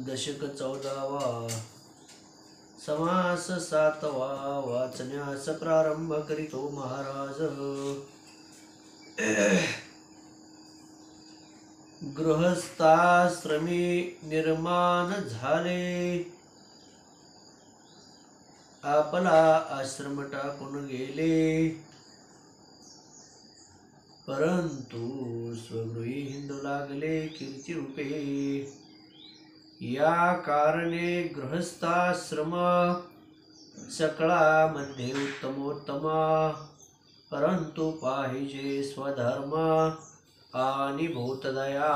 दशक 14वा समास 7वा वाचण्यास प्रारंभ करीतो महाराज। गृहस्थाश्रमी निर्माण झाले, आपला आश्रम टाकून गेले, परंतु स्वगृही हिंडू लागले कीर्ती रूपे। या कारणे गृहस्थाश्रम सकळा मध्ये उत्तमोत्तम, परंतु पाहिजे स्वधर्म आणि भूतदया।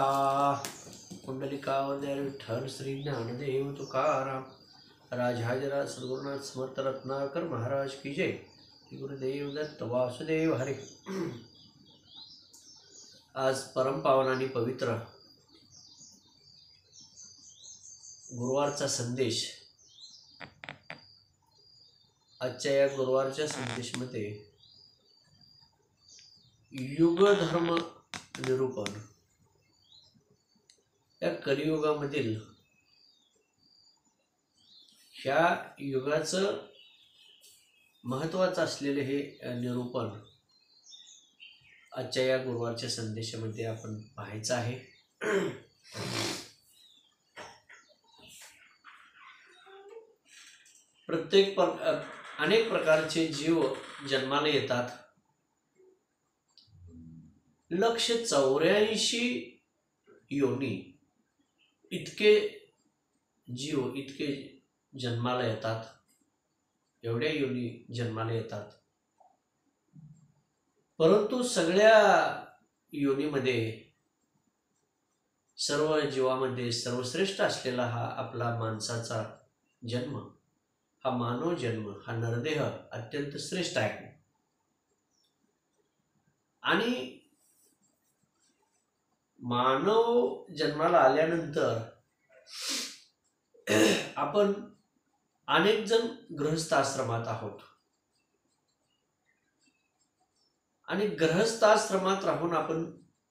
कुंडलिकावर विठ्ठल श्री ज्ञानदेव तुकाराम राजाधिराज सद्गुरुनाथ समर्थ रत्नाकर महाराज की जय। गुरुदेव दत्त वासुदेव हरे। आज परमपावन आणि पवित्र गुरुवारचा संदेश। आजच्या या गुरुवारच्या संदेशमध्ये युग धर्म निरूपण, या कलियुगामधील ह्या युगाचं महत्त्वाचं असलेले हे निरूपण आजच्या या गुरुवारच्या संदेशामध्ये आपण पाहायचं आहे। अनेक प्रकारचे जीव जन्माला येतात। 184 योनी इतके जीव इतके जन्माला येतात, एवढ्या योनी जन्माला येतात। परंतु सगळ्या योनीमध्ये सर्व जीवामध्ये सर्वश्रेष्ठ असलेला हा आपला माणसाचा जन्म, हा मानव जन्म, हा नरदेह अत्यंत श्रेष्ठ आहे। आणि मानव जन्माला आल्यानंतर आपण अनेक जण गृहस्थाश्रमात आहोत आणि गृहस्थाश्रमात राहून आपण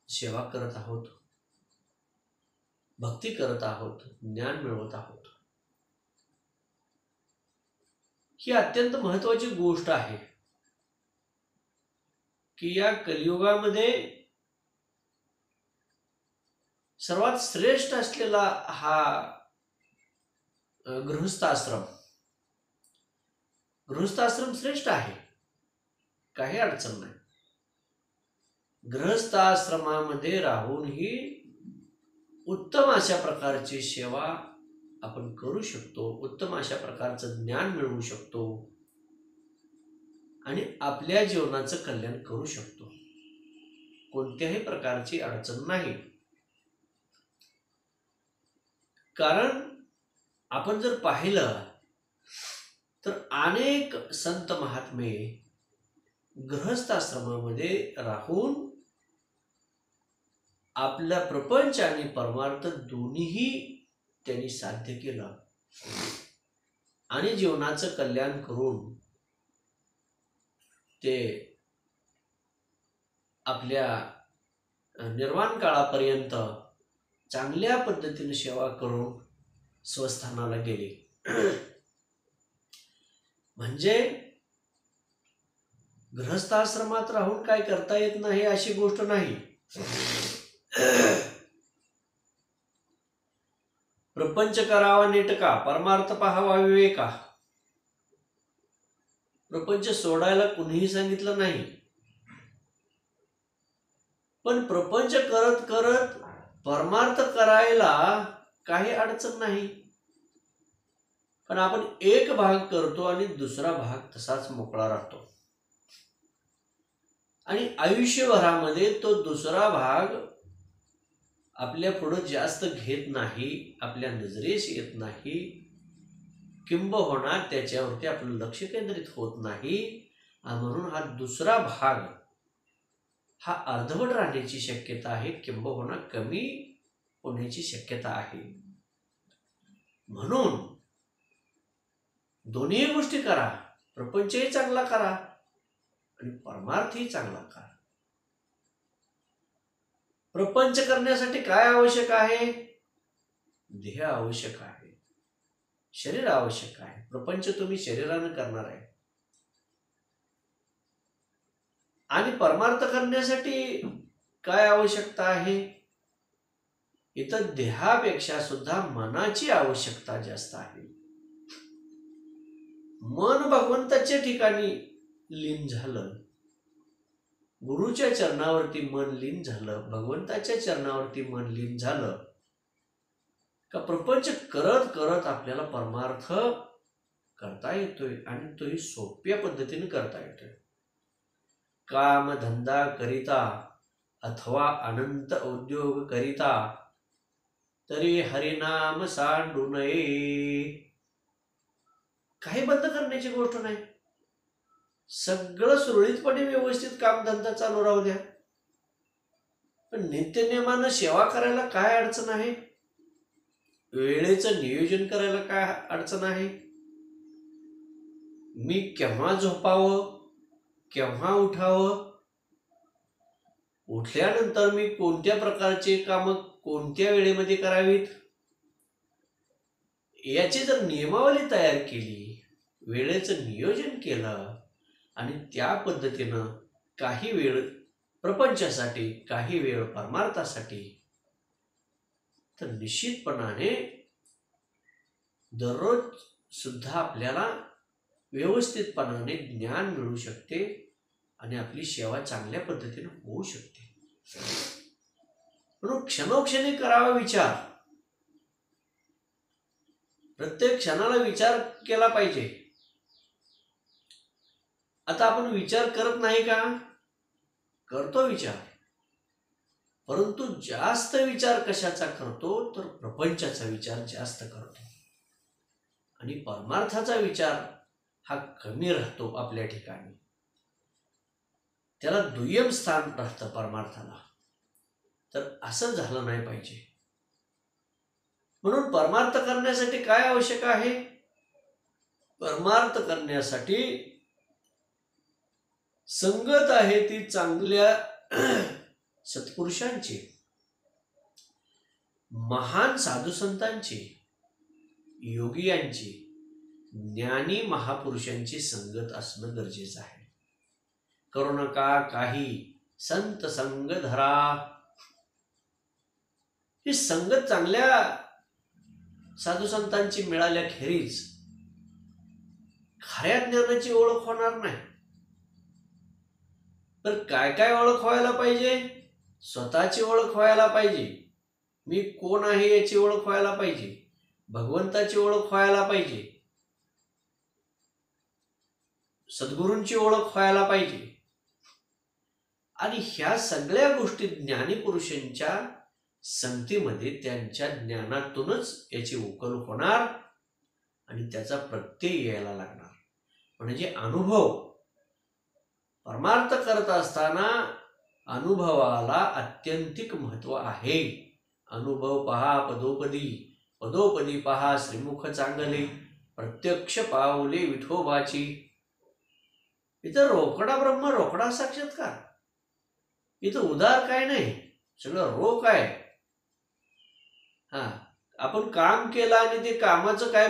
सेवा करत आहोत, भक्ती करत आहोत, ज्ञान मिळवत आहोत। ही अत्यंत महत्त्वाची गोष्ट आहे की या कलियुगामध्ये सर्वात श्रेष्ठ असलेला हा गृहस्थाश्रम श्रेष्ठ आहे, काही अडचण नाही। गृहस्थाश्रमामध्ये राहूनही उत्तम अशा प्रकारची सेवा आपण करू शकतो, उत्तम अशा प्रकारचं ज्ञान मिळवू शकतो आणि आपल्या जीवनाचं कल्याण करू शकतो। कोणत्याही प्रकारची अडचण नाही। कारण आपण जर पाहिलं तर अनेक संत महात्मे गृहस्थाश्रमामध्ये राहून आपला प्रपंच आणि परमार्थ दोन्हीही त्यांनी साध्य केलं आणि जीवनाचं कल्याण करून ते आपल्या निर्वाण काळापर्यंत चांगल्या पद्धतीने सेवा करून स्वस्थानाला गेले। म्हणजे गृहस्थाश्रमात राहून काय करता येत नाही अशी गोष्ट नाही। प्रपंच करावा नेटका, परमार्थ पाहावा विवेका। प्रपंच सोडायला कुणीही सांगितलं नाही, पण प्रपंच करत करत परमार्थ करायला काही अडचण नाही। पण आपण एक भाग करतो आणि दुसरा भाग तसाच मोकळा राहतो आणि आयुष्यभरामध्ये तो दुसरा भाग आपल्या पुढे जास्त घेत नाही, आपल्या नजरेस येत नाही, किंबहुना त्याच्यावरती आपलं लक्ष केंद्रित होत नाही। म्हणून हा दुसरा भाग हा अर्धवट राहण्याची शक्यता आहे, किंबहुना कमी होण्याची शक्यता आहे. म्हणून दोन्ही गोष्टी करा, प्रपंचही चांगला करा आणि परमार्थही चांगला करा. प्रपंच करण्यासाठी काय आवश्यक आहे? देह आवश्यक आहे, शरीर आवश्यक आहे. प्रपंच तुम्ही शरीरानं करणार आहे. आणि परमार्थ करण्यासाठी काय आवश्यकता आहे? इथं देहापेक्षा सुद्धा मनाची आवश्यकता जास्त आहे. मन भगवंताच्या ठिकाणी लीन झालं, गुरुच्या चरणावरती मन लीन झालं, भगवंताच्या चरणावरती मन लीन झालं का प्रपंच करत करत आपल्याला परमार्थ करता येतोय आणि तोही सोप्या पद्धतीने करता येतोय. काम धंदा करिता अथवा अनंत उद्योग करिता तरी हरिनाम सांडू नये. काही बंद करण्याची गोष्ट नाही. सगळं सुरळीतपणे व्यवस्थित कामधंदा चालू राहू द्या, पण नित्यनेमानं सेवा करायला काय अडचण आहे? वेळेचं नियोजन करायला काय अडचण आहे? मी केव्हा झोपावं, केव्हा उठावं, उठल्यानंतर मी कोणत्या प्रकारचे काम कोणत्या वेळेमध्ये करावीत, याची जर नियमावली तयार केली, वेळेचं नियोजन केलं आणि त्या पद्धतीनं काही वेळ प्रपंचासाठी, काही वेळ परमार्थासाठी, तर निश्चितपणाने दररोज सुद्धा आपल्याला व्यवस्थितपणाने ज्ञान मिळू शकते आणि आपली सेवा चांगल्या पद्धतीने होऊ शकते. म्हणून क्षणोक्षणी करावा विचार. प्रत्येक क्षणाला विचार केला पाहिजे. आता आपण विचार करत नाही का? करतो विचार, परंतु जास्त विचार कशाचा करतो तर प्रपंचाचा विचार जास्त करतो आणि परमार्थाचा विचार हा कमी राहतो आपल्या ठिकाणी. त्याला दुय्यम स्थान राहतं परमार्थाला. तर असं झालं नाही पाहिजे. म्हणून परमार्थ करण्यासाठी काय आवश्यक आहे? परमार्थ करण्यासाठी संगत आहे ती चांगल्या सत्पुरुषांची, महान साधुसंतांची, योगियांची, ज्ञानी महापुरुषांची संगत असणं गरजेचं आहे. करू नका काही संत संग धरा. ही संगत चांगल्या साधुसंतांची मिळाल्याखेरीज खऱ्या ज्ञानाची ओळख होणार नाही. तर काय काय ओळख व्हायला पाहिजे? स्वतःची ओळख व्हायला पाहिजे. मी कोण आहे याची ओळख व्हायला पाहिजे. भगवंताची ओळख व्हायला पाहिजे. सद्गुरूंची ओळख व्हायला पाहिजे. आणि ह्या सगळ्या गोष्टी ज्ञानी पुरुषांच्या संगतीमध्ये त्यांच्या ज्ञानातूनच याची उकल होणार आणि त्याचा प्रत्यय यायला लागणार. म्हणजे अनुभव. परमार्थ करत असताना अनुभवाला अत्यंतिक महत्व आहे. अनुभव पहा पदोपदी, पदोपदी पहा श्रीमुख चांगले, प्रत्यक्ष पावले विठोबाची. इथं रोकडा ब्रह्म, रोकडा साक्षात्कार. इथं उदार काय नाही, सगळं रोख आहे. आपण काम केलं आणि ते कामाचं काय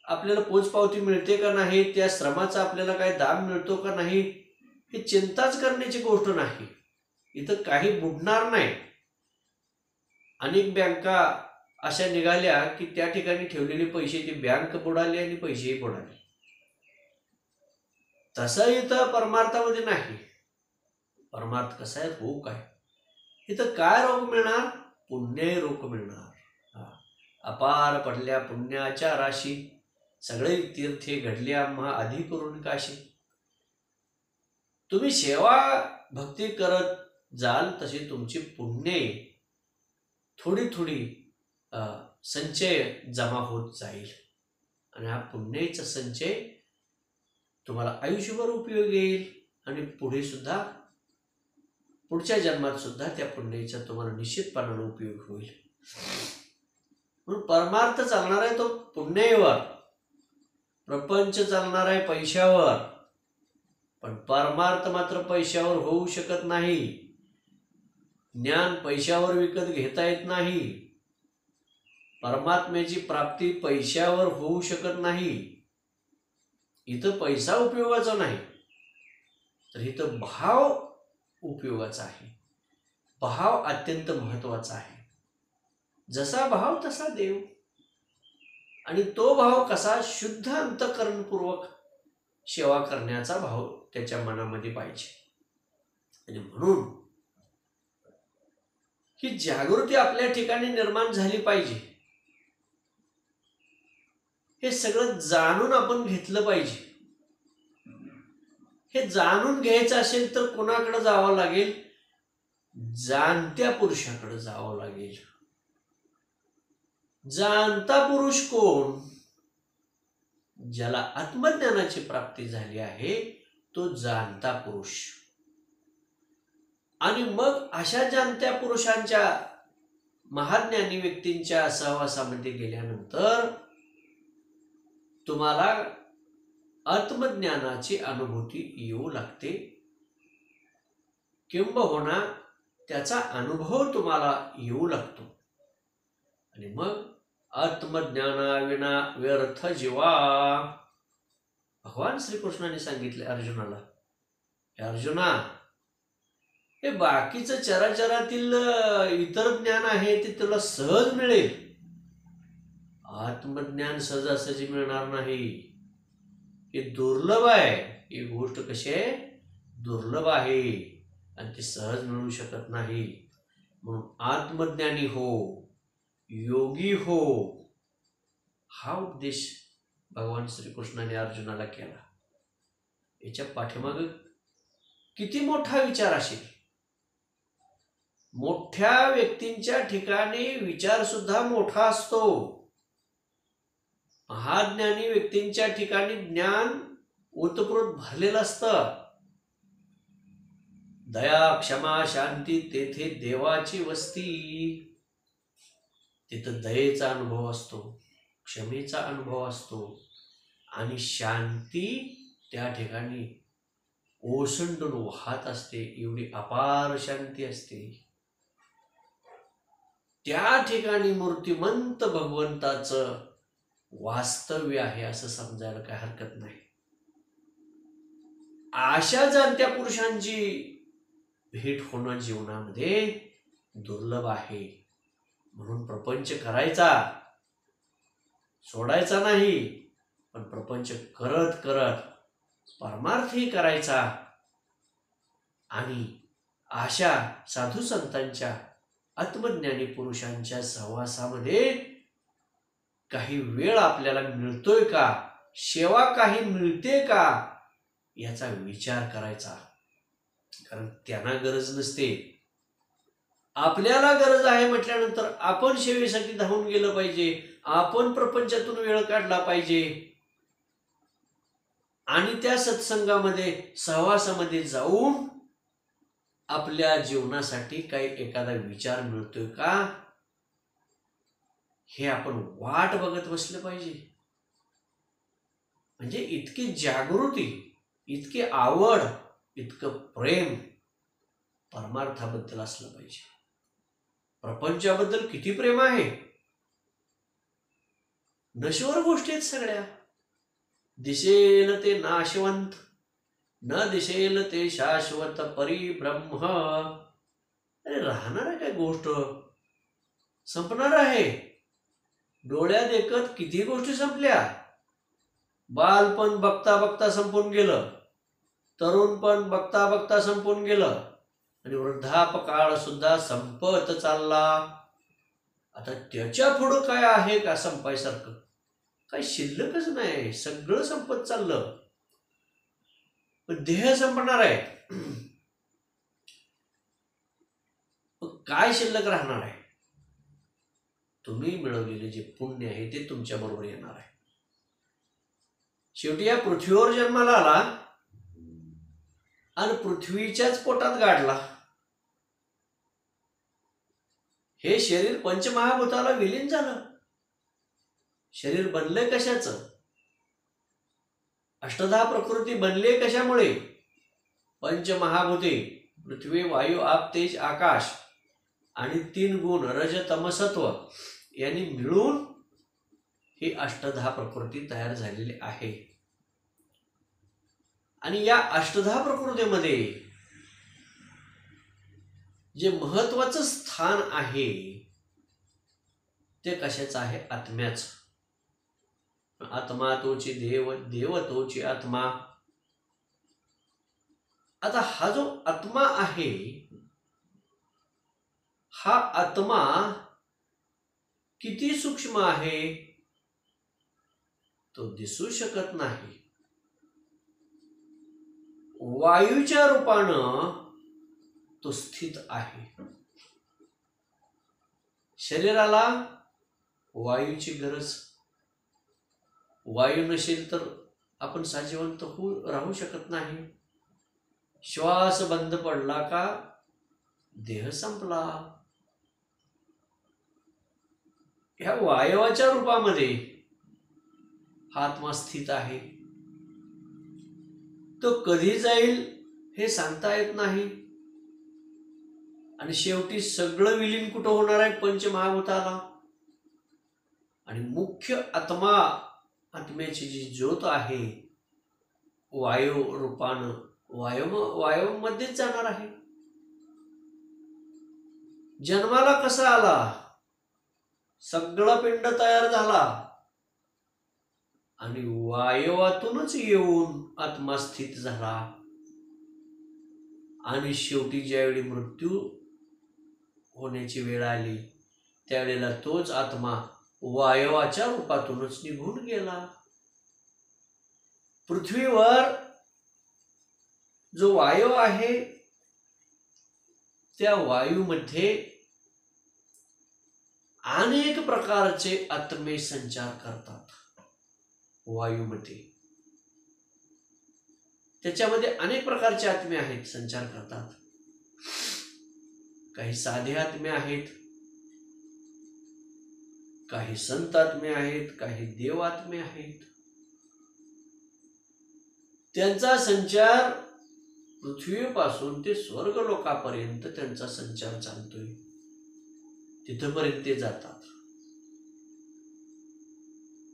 आपल्याला पोचपावती मिळते का नाही, त्या श्रमाचा आपल्याला काय दाम मिळतो का नाही, ही चिंताच करण्याची गोष्ट नाही. इथं काही बुडणार नाही. अनेक बँका अशा निघाल्या की त्या ठिकाणी ठेवलेले पैसे ती बँक बुडाली आणि पैसेही बुडाले. तसं इथं परमार्थामध्ये नाही. परमार्थ कसा आहे? रोख आहे. इथं काय रोख मिळणार? पुण्य रोख मिळणार. अपार पडल्या पुण्याच्या राशी, सगळे तीर्थे घडले आम्हा आधी करून काशी. तुम्ही सेवा भक्ती करत जाल तशी तुमची पुण्य थोडी थोडी संचय जमा होत जाईल आणि हा पुण्याचा संचय तुम्हाला आयुष्यभर उपयोग येईल आणि पुढे सुद्धा पुढच्या जन्मात सुद्धा त्या पुण्याचा तुम्हाला निश्चितपणाने उपयोग होईल. म्हणून परमार्थ चालणार आहे तो पुण्यावर, प्रपंच चालणार आहे पैशावर, पण परमार्थ मात्र पैशावर होऊ शकत नाही. ज्ञान पैशावर विकत घेता येत नाही. परमात्म्याची प्राप्ती पैशावर होऊ शकत नाही. इथं पैसा उपयोगाचा नाही, तर इथं भाव उपयोगाचा आहे. भाव अत्यंत महत्वाचा आहे. जसा भाव तसा देव, आणि तो भाव कसा शुद्ध अंतःकरणपूर्वक सेवा करण्याचा भाव त्याच्या मनामध्ये पाहिजे. आणि म्हणून ही जागृती आपल्या ठिकाणी निर्माण झाली पाहिजे. हे सगळं जाणून आपण घेतलं पाहिजे. हे जाणून घ्यायचं असेल तर कोणाकडे जावं लागेल? जाणत्या पुरुषाकडे जावं लागेल. जाणता पुरुष कोण? ज्याला आत्मज्ञानाची प्राप्ती झाली आहे तो जाणता पुरुष. आणि मग अशा जाणत्या पुरुषांच्या, महाज्ञानी व्यक्तींच्या सहवासामध्ये गेल्यानंतर तुम्हाला आत्मज्ञानाची अनुभूती येऊ लागते, किंबहुना त्याचा अनुभव तुम्हाला येऊ लागतो. आणि मग आत्मज्ञानाविना व्यर्थ जीवा. भगवान श्रीकृष्णाने सांगितले अर्जुनाला, हे अर्जुना, हे बाकीचं चराचरातील इतर ज्ञान आहे ते तुला सहज मिळेल. आत्मज्ञान सहजासहजी मिळणार नाही. हे दुर्लभ आहे. ही गोष्ट कशी आहे? दुर्लभ आहे आणि ती सहज मिळू शकत नाही. म्हणून आत्मज्ञानी हो, योगी हो, हा उपदेश भगवान श्रीकृष्णाने अर्जुनाला केला. याच्या पाठीमागे किती मोठा विचार असेल. मोठ्या व्यक्तींच्या ठिकाणी विचार सुद्धा मोठा असतो. महाज्ञानी व्यक्तींच्या ठिकाणी ज्ञान ओतप्रोत भरलेलं असतं. दया, क्षमा, शांती, तेथे देवाची वस्ती. तिथं दयेचा अनुभव असतो, क्षमेचा अनुभव असतो, आणि शांती त्या ठिकाणी ओसंडून वाहत असते. एवढी अपार शांती असते. त्या ठिकाणी मूर्तिमंत भगवंताचं वास्तव्य आहे असं समजायला काय हरकत नाही. अशा जाणत्या पुरुषांची भेट होणं जीवनामध्ये दुर्लभ आहे. म्हणून प्रपंच करायचा, सोडायचा नाही, पण प्रपंच करत करत परमार्थही करायचा. आणि अशा साधू संतांच्या, आत्मज्ञानी पुरुषांच्या सहवासामध्ये काही वेळ आपल्याला मिळतोय का, सेवा काही मिळते का, याचा विचार करायचा. कारण त्यांना गरज नसते, आपल्याला गरज आहे म्हटल्यानंतर आपण सेवेसाठी धावून गेलं पाहिजे. आपण प्रपंचातून वेळ काढला पाहिजे. आणि त्या सत्संगामध्ये, सहवासामध्ये जाऊन आपल्या जीवनासाठी काही एखादा विचार मिळतोय का, हे आपण वाट बघत बसलं पाहिजे. म्हणजे इतकी जागृती, इतकी आवड, इतकं प्रेम परमार्थाबद्दल असलं पाहिजे. प्रपंचाबद्दल किती प्रेम आहे. नश्वर गोष्टी आहेत सगळ्या. दिसेल ते नाशवंत, न दिसेल ते शाश्वत परिब्रह्म. अरे राहणार आहे काय गोष्ट, संपणार आहे. डोळ्या देखत किती गोष्टी संपल्या. बालपण बघता बघता संपून गेलं, तरुणपण बघता बघता संपून गेलं, आणि वृद्धापकाळ सुद्धा संपत चालला. आता त्याच्या पुढं काय आहे का संपायसारखं? काही शिल्लकच नाही. सगळं संपत चाललं. पण देह संपणार आहे. काय शिल्लक राहणार आहे? तुम्ही मिळवलेले जे पुण्य आहे ते तुमच्या बरोबर येणार आहे. शेवटी या पृथ्वीवर जन्माला आला आणि पृथ्वीच्याच पोटात गाडला. हे शरीर पंचमहाभूताला विलीन झालं. शरीर बनले कशाचं? अष्टधा प्रकृती बनले कशामुळे? पंचमहाभूते पृथ्वी, वायू, आप, तेज, आकाश आणि 3 गुण रज तम सत्व यांनी मिळून ही अष्टधा प्रकृती तयार झालेली आहे. आणि या अष्टधा प्रकृतीमध्ये जे महत्वाचं स्थान आहे ते कशाचं आहे? आत्म्याचं. आत्मा तोची देव, देव तोची आत्मा. आता हा जो आत्मा आहे, हा आत्मा किती सूक्ष्म आहे तो दिसू शकत नाही. वायूच्या रूपानं तो स्थित आहे. शरीराला वायूची गरज. वायू नसेल तर आपण सजीवंत राहू शकत नाही. श्वास बंद पडला का देह संपला. ह्या वायवाच्या रूपामध्ये हा आत्मा स्थित आहे. तो कधी जाईल हे सांगता येत नाही. आणि शेवटी सगळं विलीन कुठं होणार आहे? पंचमहाभूताला. आणि मुख्य आत्मा, आत्म्याची जी ज्योत आहे वायू रूपानं वायूमध्येच जाणार आहे. जन्माला कसा आला? सगळा पिंड तयार झाला आणि वायुवातूनच येऊन आत्मा स्थित झाला. आणि शेवटी ज्यावेळी मृत्यू होण्याची वेळ आली त्यावेळेला तोच आत्मा वायवाच्या रूपातूनच निघून गेला. पृथ्वीवर जो वायू आहे त्या वायूमध्ये अनेक प्रकारचे आत्मे संचार करतात. वायूमध्ये त्याच्यामध्ये अनेक प्रकारचे आत्मे आहेत, संचार करतात. काही साधे आत्मे आहेत, काही संत आत्मे आहेत, काही देव आत्मे आहेत. त्यांचा संचार पृथ्वीपासून ते स्वर्ग लोकापर्यंत त्यांचा संचार चालतोय. तिथपर्यंत ते जातात.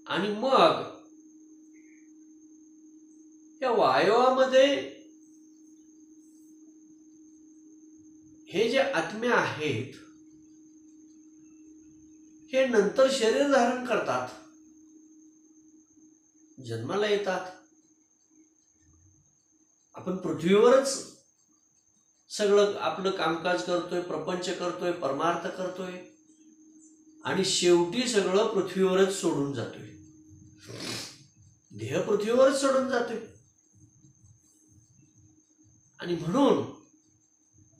आणि मग या वायुवामध्ये हे जे आत्मे आहेत हे नंतर शरीर धारण करतात, जन्माला येतात. आपण पृथ्वीवरच सगळं आपलं कामकाज करतोय, प्रपंच करतोय, परमार्थ करतोय आणि शेवटी सगळं पृथ्वीवरच सोडून जातोय. देह पृथ्वीवरच सोडून जातोय. आणि म्हणून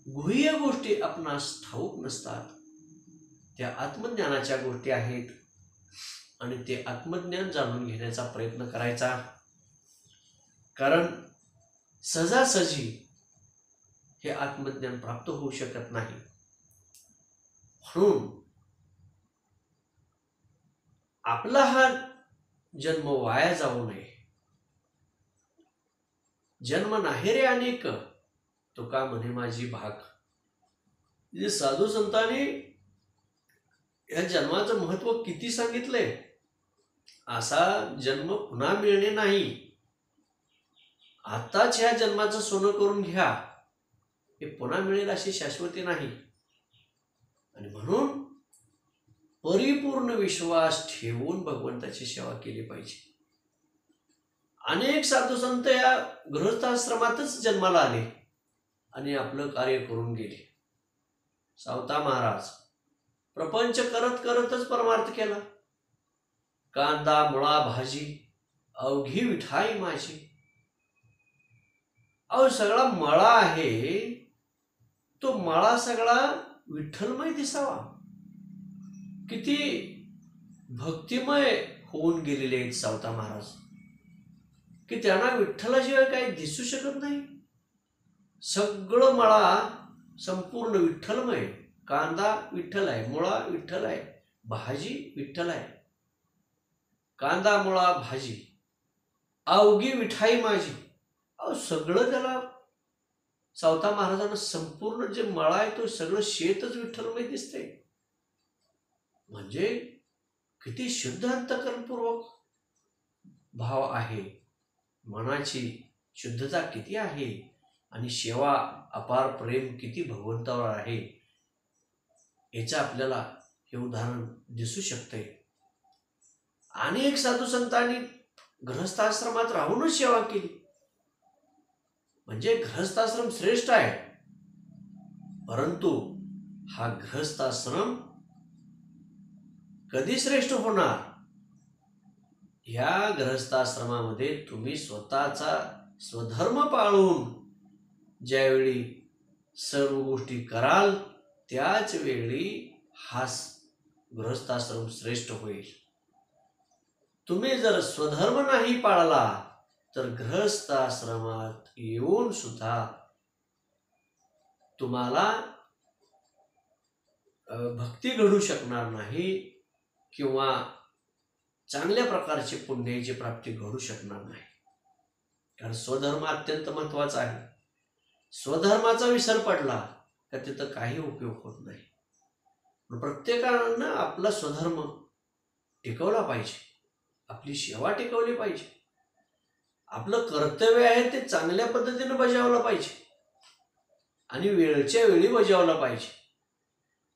गुह्य गोष्टी आपणास ठाऊक नसतात. त्या आत्मज्ञानाच्या गोष्टी आहेत आणि ते आत्मज्ञान जाणून घेण्याचा प्रयत्न करायचा. कारण सहजासहजी हे आत्मज्ञान प्राप्त होऊ शकत नाही. म्हणून आपला हा जन्म वाया जाऊ नये. जन्म नाही रे अनेक, तुका म्हणे माझी भाग. म्हणजे साधू संतांनी या जन्माचं महत्व किती सांगितलंय. असा जन्म पुन्हा मिळणे नाही. आताच ह्या जन्माचं सोनं करून घ्या, हे पुन्हा मिळेल अशी शाश्वती नाही. आणि म्हणून परिपूर्ण विश्वास ठेवून भगवंताची सेवा केली पाहिजे. अनेक साधू संत या गृहस्थाश्रमातच जन्माला आले आणि आपलं कार्य करून गेले. सावता महाराज प्रपंच करत करतच परमार्थ केला. कांदा मुळा भाजी अवघी विठाई माझी. अहो सगळा मळा आहे, तो मळा सगळा विठ्ठलमय दिसावा. किती भक्तिमय होऊन गेलेले आहेत सावता महाराज की त्यांना विठ्ठलाशिवाय काही दिसू शकत नाही. सगळं मळा संपूर्ण विठ्ठलमय कांदा विठ्ठल आहे, मुळा विठ्ठल आहे, भाजी विठ्ठल आहे. कांदा मुळा भाजी अवघी विठाई माझी. अहो सगळं त्याला सावता महाराजांना संपूर्ण जे मळा आहे तो सगळं शेतच विठ्ठलमय दिसते. म्हणजे किती शुद्ध अंतःकरणपूर्वक भाव आहे, मनाची शुद्धता किती आहे आणि सेवा अपार प्रेम किती भगवंतावर आहे याचं आपल्याला हे उदाहरण दिसू शकते. अनेक साधू संतांनी गृहस्थाश्रमात राहूनच सेवा केली. म्हणजे गृहस्थाश्रम श्रेष्ठ आहे, परंतु हा गृहस्थाश्रम कधी श्रेष्ठ होणार? या गृहस्थाश्रमामध्ये तुम्ही स्वतःचा स्वधर्म पाळून ज्यावेळी सर्व गोष्टी कराल त्याच वेळी हा गृहस्थाश्रम श्रेष्ठ होईल. तुम्ही जर स्वधर्म नाही पाळला तर गृहस्थाश्रमात येऊन सुद्धा तुम्हाला भक्ती घडू शकणार नाही किंवा चांगल्या प्रकारची पुण्याची प्राप्ती घडू शकणार नाही. कारण स्वधर्म अत्यंत महत्वाचा आहे. स्वधर्माचा विसर पडला तर तिथं काही उपयोग होत नाही. प्रत्येकानं आपला स्वधर्म टिकवला पाहिजे, आपली सेवा टिकवली पाहिजे, आपलं कर्तव्य आहे ते चांगल्या पद्धतीने बजावलं पाहिजे आणि वेळच्या वेळी बजावलं पाहिजे.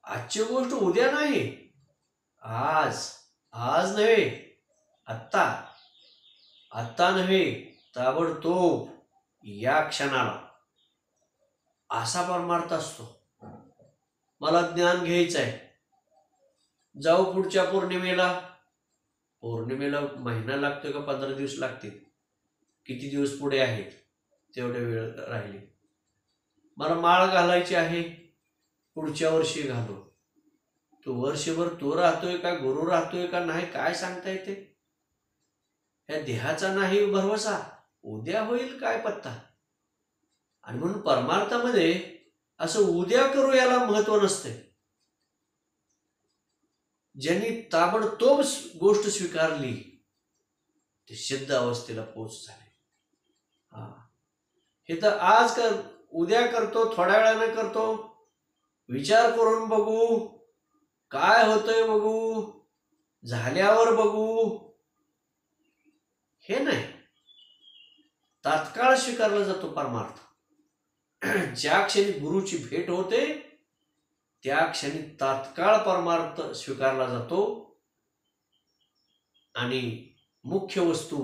आजची गोष्ट उद्या नाही, आज नव्हे, आत्ता नव्हे, ताबडतोब या क्षणाला असा परमार्थ असतो. मला ज्ञान घ्यायचं आहे, जाऊ पुढच्या पौर्णिमेला महिना लागतोय का 15 दिवस लागतील, किती दिवस पुढे आहेत तेवढे वेळ राहिले. मला माळ घालायची आहे, पुढच्या वर्षी घालू. तो वर्षभर तो राहतोय का गुरु राहतोय का नाही काय सांगता येते. या देहाचा नाही भरवसा, उद्या होईल काय पत्ता. आणि म्हणून परमार्थामध्ये असं उद्या करू याला महत्व नसते. ज्यांनी ताबडतोब गोष्ट स्वीकारली ते सिद्ध अवस्थेला पोच झाले. हे तर आज कर, उद्या करतो, थोड्या वेळाने करतो, विचार करून बघू, काय होतंय बघू, झाल्यावर बघू, हे नाही. तात्काळ स्वीकारला जातो परमार्थ. ज्या क्षणी गुरुची भेट होते त्या क्षणी तात्काळ परमार्थ स्वीकारला जातो आणि मुख्य वस्तू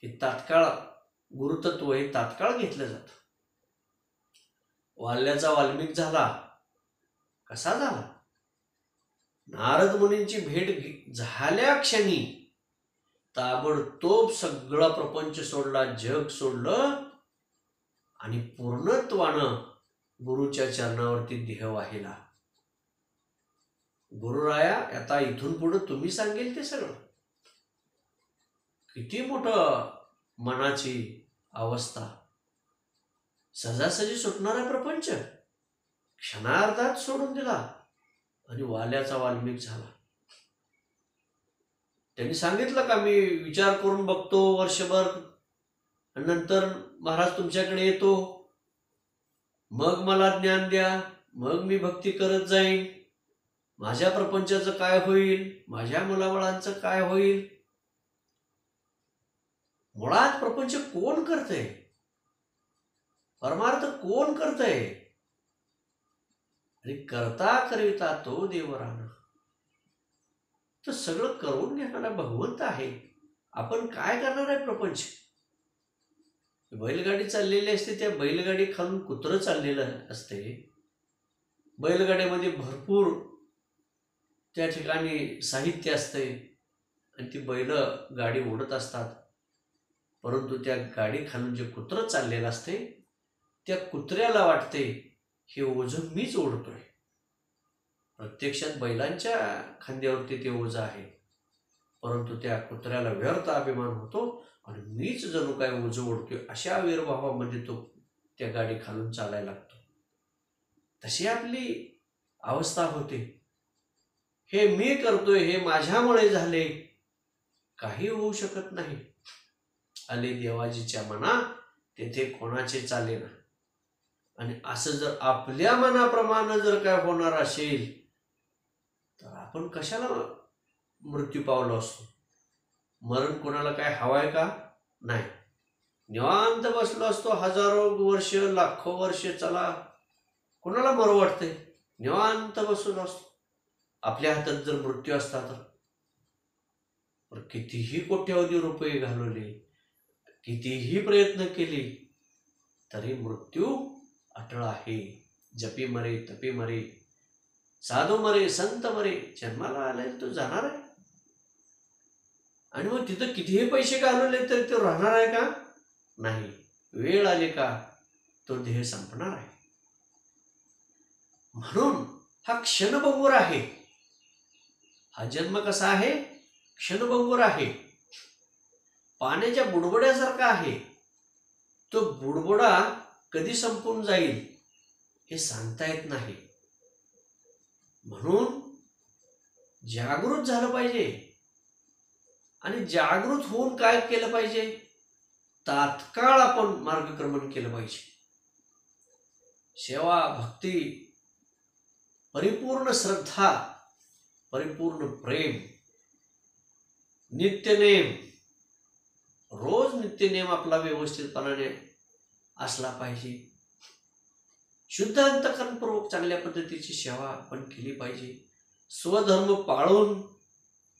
हे तात्काळ, गुरुतत्व हे तात्काळ घेतलं जातं. वाल्याचा वाल्मिक झाला, कसा झाला? नारद मुनींची भेट झाल्या क्षणी ताबडतोब सगळा प्रपंच सोडला, जग सोडलं आणि पूर्णत्वानं गुरुच्या चरणावरती देह वाहिला. गुरुराया आता इथून पुढे तुम्ही सांगेल ते सगळं. किती मोठं मनाची अवस्था. सहजासहजी सुटणारा प्रपंच क्षणार्धात सोडून दिला आणि वाल्याचा वाल्मिक झाला. त्यांनी सांगितलं का मी विचार करून बघतो वर्षभर आणि नंतर महाराज तुमच्याकडे येतो, मग मला ज्ञान द्या, मग मी भक्ती करत जाईन, माझ्या प्रपंचाचं काय होईल, माझ्या मुलाबाळांचं काय होईल. मुळात प्रपंच कोण करतंय, परमार्थ कोण करतंय? आणि करता करिता तो देवराना. तर सगळं करून घेणारा भगवंत आहे. आपण काय करणार आहे? प्रपंच. बैलगाडी चाललेली असते, त्या बैलगाडी खालून कुत्रं चाललेलं असते. बैलगाडीमध्ये भरपूर त्या ठिकाणी साहित्य असते आणि ती बैल गाडी ओढत असतात, परंतु त्या गाडी खालून जे कुत्रं चाललेलं असते त्या कुत्र्याला वाटते हे ओझं मीच ओढतोय. प्रत्यक्षात बैलांच्या खांद्यावरती ते ओझं आहे, परंतु त्या कुत्र्याला व्यर्थ अभिमान होतो आणि मीच जणू काय ओझं ओढतोय अशा आविर्भावामध्ये तो त्या गाडी खालून चालायला लागतो. तशी आपली अवस्था होते. हे मी करतोय, हे माझ्यामुळे झाले, काही होऊ शकत नाही. आले देवाजीच्या मना तेथे कोणाचे चालेना. आणि असं जर आपल्या मनाप्रमाणे जर काय होणार असेल तर आपण कशाला मृत्यू पावलो असतो. मरण कोणाला काय हवाय का? नाही. निवांत बसलो असतो हजारो वर्ष, लाखो वर्ष, चला कोणाला मरू वाटतंय? निवांत बसलो असतो. आपल्या हातात जर मृत्यू असता तर कितीही कोट्यावधी रुपये घालवले, कितीही प्रयत्न केले, तरी मृत्यू अटळ आहे. जपी मरे तपी मरे, साधू मरे संत मरे, जन्माला आलाय तो जाणार आहे. आणि मग तिथं कितीही पैसे घालवले तरी तो राहणार आहे का? नाही. वेळ आली का तो देह संपणार आहे. म्हणून हा क्षणभंगूर आहे. हा जन्म कसा आहे? क्षणभंगूर आहे. पाण्याच्या बुडबुड्यासारखा आहे. तो बुडबुडा कधी संपून जाईल हे सांगता येत नाही. म्हणून जागृत झालं पाहिजे. आणि जागृत होऊन काय केलं पाहिजे? तात्काळ आपण मार्गक्रमण केलं पाहिजे. सेवा, भक्ती, परिपूर्ण श्रद्धा, परिपूर्ण प्रेम, नित्यनेम, रोज नित्यनेम आपला व्यवस्थितपणाने असला पाहिजे. शुद्ध अंतःकरणपूर्वक चांगल्या पद्धतीची सेवा आपण केली पाहिजे. स्वधर्म पाळून,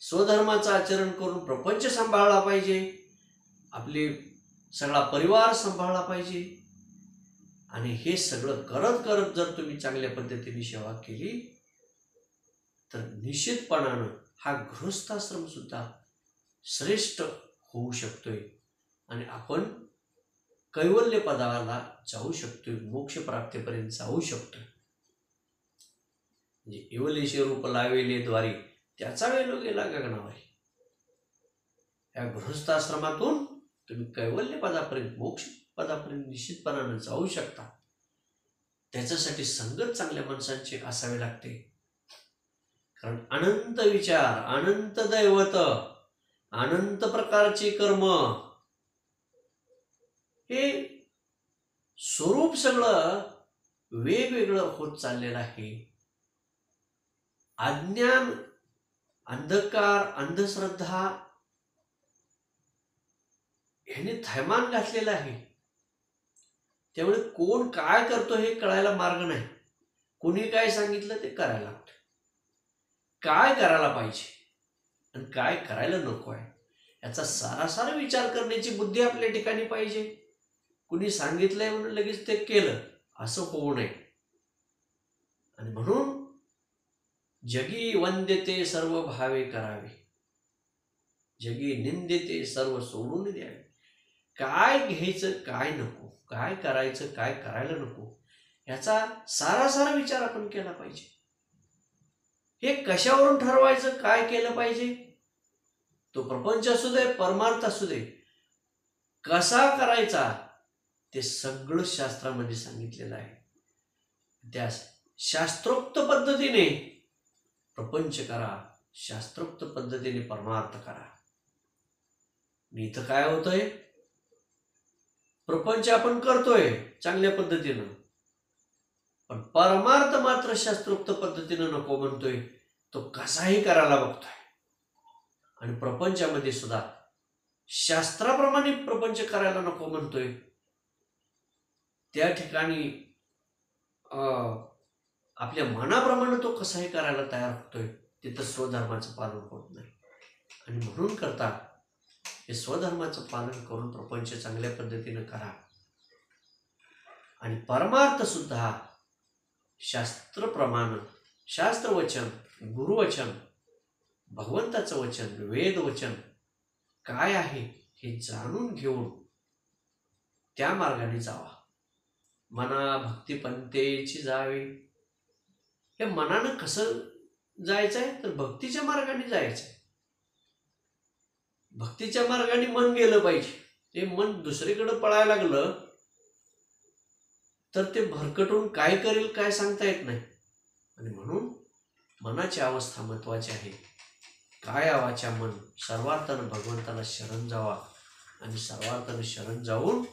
स्वधर्माचं आचरण करून प्रपंच सांभाळला पाहिजे. आपले सगळा परिवार सांभाळला पाहिजे. आणि हे सगळं करत करत जर तुम्ही चांगल्या पद्धतीने सेवा केली तर निश्चितपणानं हा गृहस्थाश्रम सुद्धा श्रेष्ठ होऊ शकतोय. आणि आपण कैवल्य पदाला जाऊ शकतोय, मोक्ष प्राप्तीपर्यंत जाऊ शकतोय. म्हणजे येवलेशे रूप लावेले द्वारी, त्याचा वेलो गेला गगनावारी. या गृहस्थाश्रमातून तुम्ही कैवल्य पदापर्यंत, मोक्ष पदापर्यंत निश्चितपणानं जाऊ शकता. त्याच्यासाठी संगत चांगल्या माणसांची असावी लागते. कारण अनंत विचार, अनंत दैवत, अनंत प्रकारचे कर्म, हे स्वरूप सगळं वेगवेगळं होत चाललेलं आहे. अज्ञान, अंधकार, अंधश्रद्धा ह्याने थैमान घातलेलं आहे. त्यामुळे कोण काय करतो हे कळायला मार्ग नाही. कोणी काय सांगितलं ते करायला लागतं. काय करायला पाहिजे आणि काय करायला नको आहे याचा सारासार विचार करण्याची बुद्धी आपल्या ठिकाणी पाहिजे. कुणी सांगितलंय म्हणून लगेच ते केलं असं होऊ नये. आणि म्हणून जगी वंद्यते सर्व भावे करावे, जगी निंदिते सर्व सोडून द्यावे. काय घ्यायचं काय नको, काय करायचं काय करायला नको याचा सारासार विचार आपण केला पाहिजे. हे कशावरून ठरवायचं काय केलं पाहिजे? तो प्रपंच असू दे, परमार्थ असू दे, कसा करायचा ते सगळं शास्त्रामध्ये सांगितलेलं आहे. त्या शास्त्रोक्त पद्धतीने प्रपंच करा, शास्त्रोक्त पद्धतीने परमार्थ करा. इथं काय होतंय? प्रपंच आपण करतोय चांगल्या पद्धतीनं, पण परमार्थ मात्र शास्त्रोक्त पद्धतीनं नको म्हणतोय. तो कसाही करायला बघतोय. आणि प्रपंचामध्ये सुद्धा शास्त्राप्रमाणे प्रपंच करायला नको म्हणतोय. त्या ठिकाणी आपल्या मनाप्रमाणे तो कसाही करायला तयार होतोय. तिथं स्वधर्माचं पालन होत नाही. आणि म्हणून करता हे स्वधर्माचं पालन करून प्रपंच चांगल्या पद्धतीनं करा. आणि परमार्थ सुद्धा शास्त्रप्रमाणे, शास्त्रवचन, गुरुवचन, भगवंताचं वचन, वेदवचन काय आहे हे जाणून घेऊन त्या मार्गाने जावा. मना भक्तिपंथेची जावे. हे मनानं कसं जायचंय तर भक्तीच्या मार्गाने जायचंय. भक्तीच्या मार्गाने मन गेलं पाहिजे. ते मन दुसरीकडे पळायला लागलं तर ते भरकटून काय करेल काय सांगता येत नाही. आणि म्हणून मनाची अवस्था महत्वाची आहे. काय वाचा मन सर्वार्थानं भगवंताला शरण जावा आणि सर्वार्थानं शरण जाऊन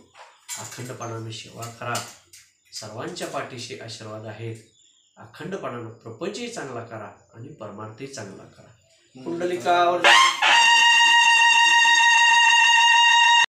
अखंडपणाने सेवा करा. सर्वांच्या पाठीशी आशीर्वाद आहेत. अखंडपणानं प्रपंचही चांगला करा आणि परमार्थही चांगला करा. कुंडलिकावर